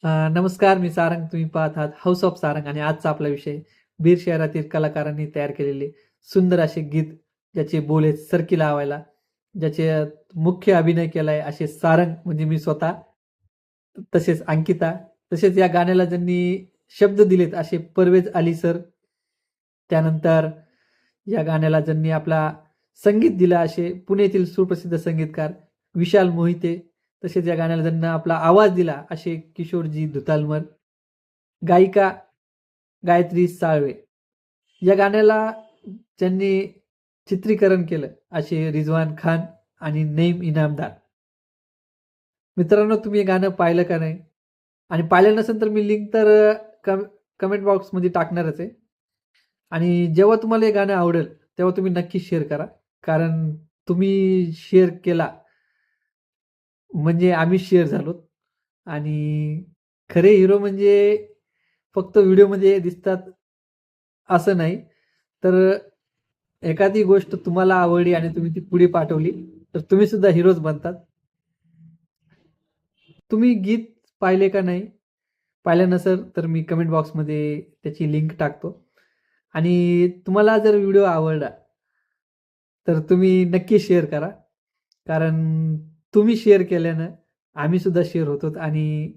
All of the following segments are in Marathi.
नमस्कार, मी सारंग. तुम्ही पाहत आहात हाऊस ऑफ सारंग आणि आजचा आपला विषय बीड शहरातील कलाकारांनी तयार केलेले सुंदर असे गीत, ज्याचे बोल आहेत सरकी लावायला, ज्याचे मुख्य अभिनय केलाय असे सारंग म्हणजे मी स्वतः, तसेच अंकिता, तसेच या गाण्याला ज्यांनी शब्द दिलेत असे परवेज अली सर, त्यानंतर या गाण्याला ज्यांनी आपला संगीत दिलं असे पुण्यातील सुप्रसिद्ध संगीतकार विशाल मोहिते, तसेच या गाण्याला ज्यांना आपला आवाज दिला असे किशोरजी धुतालमर, गायिका गायत्री साळवे. या गाण्याला ज्यांनी चित्रीकरण केलं असे रिजवान खान आणि नईम इनामदार. मित्रांनो, तुम्ही हे गाणं पाहिलं का नाही? आणि पाहिलं नसेल तर मी लिंक तर कमेंट बॉक्समध्ये टाकणारच आहे. आणि जेव्हा तुम्हाला हे गाणं आवडेल तेव्हा तुम्ही नक्की शेअर करा. कारण तुम्ही शेअर केला म्हणजे आम्ही शेअर झालो. आणि खरे हिरो म्हणजे फक्त व्हिडिओमध्ये दिसतात असं नाही. तर एखादी गोष्ट तुम्हाला आवडली आणि तुम्ही ती पुढे पाठवली तर तुम्ही सुद्धा हिरोज बनतात. तुम्ही गीत पाहिले का नाही? पाहिलं नसेल तर मी कमेंट बॉक्समध्ये त्याची लिंक टाकतो. आणि तुम्हाला जर व्हिडिओ आवडला तर तुम्ही नक्की शेअर करा. कारण तुम्ही शेअर केल्यानं आम्ही सुद्धा शेअर होतो आणि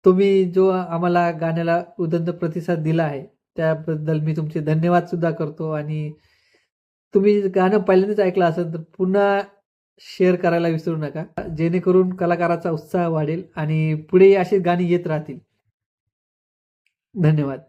तुम्ही जो आम्हाला गाण्याला उदंड प्रतिसाद दिला आहे, त्याबद्दल मी तुमचे धन्यवाद सुद्धा करतो. आणि तुम्ही गाणं पहिल्यांदाच ऐकलं असेल तर पुन्हा शेअर करायला विसरू नका. जेणेकरून कलाकाराचा उत्साह वाढेल आणि पुढेही अशी गाणी येत राहतील. धन्यवाद.